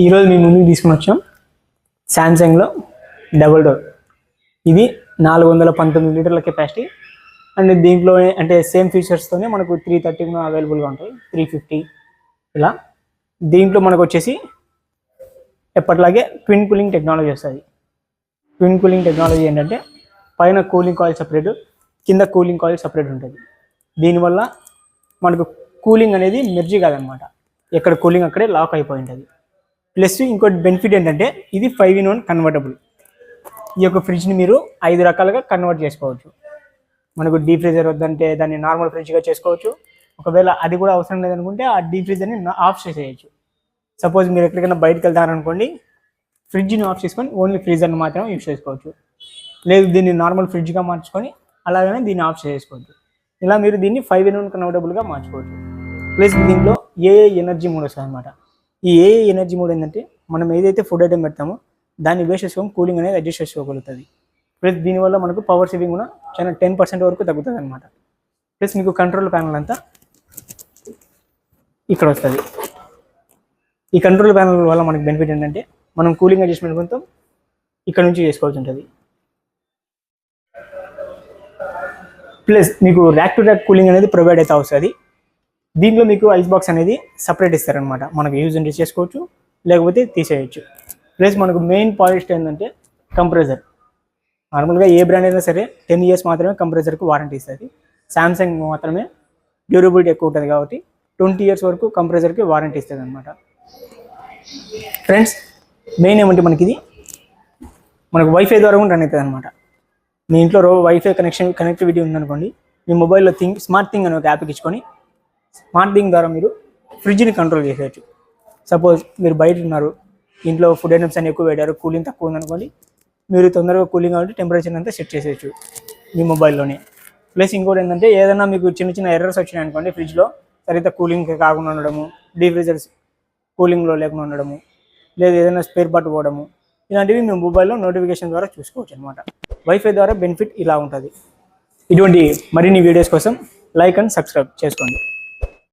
ఈరోజు మీ ముందుకు తీసుకుని వచ్చాం శాంసంగ్లో డబుల్ డోర్. ఇది 419 లీటర్ల కెపాసిటీ అండ్ దీంట్లో అంటే సేమ్ ఫీచర్స్తోనే మనకు 330 అవైలబుల్గా ఉంటాయి, 350 ఇలా. దీంట్లో మనకు వచ్చేసి ఎప్పటిలాగే ట్విన్ కూలింగ్ టెక్నాలజీ వస్తుంది. ట్విన్ కూలింగ్ టెక్నాలజీ ఏంటంటే పైన కూలింగ్ కాయిల్ సపరేట్, కింద కూలింగ్ కాయిల్ సపరేట్ ఉంటుంది. దీనివల్ల మనకు కూలింగ్ అనేది మెర్జీ కాదనమాట, ఎక్కడ కూలింగ్ అక్కడే లాక్ అయిపోయి ఉంటుంది. ప్లస్ ఇంకోటి బెనిఫిట్ ఏంటంటే ఇది 5-in-1 కన్వర్టబుల్. ఈ యొక్క ఫ్రిడ్జ్ని మీరు 5 రకాలుగా కన్వర్ట్ చేసుకోవచ్చు. మనకు డీప్ ఫ్రీజర్ వద్దంటే దాన్ని నార్మల్ ఫ్రిడ్జ్గా చేసుకోవచ్చు. ఒకవేళ అది కూడా అవసరం లేదనుకుంటే ఆ డీప్ ఫ్రీజర్ని ఆఫ్ చేసేయచ్చు. సపోజ్ మీరు ఎక్కడికైనా బయటకు వెళ్తారనుకోండి, ఫ్రిడ్జ్ని ఆఫ్ చేసుకొని ఓన్లీ ఫ్రీజర్ని మాత్రమే యూజ్ చేసుకోవచ్చు. లేదు దీన్ని నార్మల్ ఫ్రిడ్జ్గా మార్చుకొని అలాగనే దీన్ని ఆఫ్ చేసుకోవచ్చు. ఇలా మీరు దీన్ని 5-in-1 కన్వర్టబుల్గా మార్చుకోవచ్చు. ప్లస్ దీంట్లో ఏ ఎనర్జీ మోడ్ వస్తుంది అనమాట. ఈ ఏ ఎనర్జీ మోడ్ ఏంటంటే మనం ఏదైతే ఫుడ్ ఐటమ్ పెడతామో దాన్ని బేస్ చేసుకొని కూలింగ్ అనేది అడ్జస్ట్ చేసుకోగలుగుతుంది. ప్లస్ దీనివల్ల మనకు పవర్ సేవింగ్ కూడా చాలా 10% వరకు తగ్గుతుంది అనమాట. ప్లస్ మీకు కంట్రోల్ ప్యానల్ అంతా ఇక్కడ వస్తుంది. ఈ కంట్రోల్ ప్యానల్ వల్ల మనకు బెనిఫిట్ ఏంటంటే మనం కూలింగ్ అడ్జస్ట్మెంట్ మొత్తం ఇక్కడ నుంచి చేసుకోవాల్సి ఉంటుంది. ప్లస్ మీకు ర్యాక్ టు ర్యాక్ కూలింగ్ అనేది ప్రొవైడ్ అయితే వస్తుంది. దీంట్లో మీకు ఐస్ బాక్స్ అనేది సపరేట్ ఇస్తారనమాట. మనకు యూజ్ ఉంటే చేసుకోవచ్చు, లేకపోతే తీసేయచ్చు. ప్లస్ మనకు మెయిన్ పాయింట్ ఏంటంటే కంప్రెసర్. నార్మల్గా ఏ బ్రాండ్ అయినా సరే 10 years మాత్రమే కంప్రెసర్కి వారంటీ ఇస్తుంది. శాంసంగ్ మాత్రమే డ్యూరబిలిటీ ఎక్కువ ఉంటుంది కాబట్టి 20 years వరకు కంప్రెసర్కి వారంటీ ఇస్తుంది అనమాట. ఫ్రెండ్స్, మెయిన్ ఏమంటే మనకు వైఫై ద్వారా కూడా రన్ అవుతుంది అనమాట. మీ ఇంట్లో వైఫై కనెక్టివిటీ ఉందనుకోండి, మీ మొబైల్లో స్మార్ట్ థింగ్ అనే ఒక యాప్ ఇచ్చుకొని స్మార్ట్ థింగ్ ద్వారా మీరు ఫ్రిడ్జ్ని కంట్రోల్ చేసేయచ్చు. సపోజ్ మీరు బయట ఉన్నారు, ఇంట్లో ఫుడ్ ఐటమ్స్ అన్ని ఎక్కువ పెట్టారు, కూలింగ్ తక్కువ ఉందనుకోండి, మీరు తొందరగా కూలింగ్ కాబట్టి టెంపరేచర్ అంతా సెట్ చేసేయచ్చు మీ మొబైల్లోనే. ప్లస్ ఇంకోటి ఏంటంటే ఏదైనా మీకు చిన్న చిన్న ఎర్రర్స్ వచ్చినాయి అనుకోండి, ఫ్రిడ్జ్లో సరిగ్గా కూలింగ్ కాకుండా ఉండడము, డీప్ ఫ్రీజర్స్ కూలింగ్లో లేకుండా ఉండడము, లేదా ఏదైనా స్పేర్ పార్ట్ పోవడము, ఇలాంటివి మీ మొబైల్లో నోటిఫికేషన్ ద్వారా చూసుకోవచ్చు అనమాట. వైఫై ద్వారా బెనిఫిట్ ఇలా ఉంటుంది. ఇటువంటి మరిన్ని వీడియోస్ కోసం లైక్ అండ్ సబ్స్క్రైబ్ చేసుకోండి.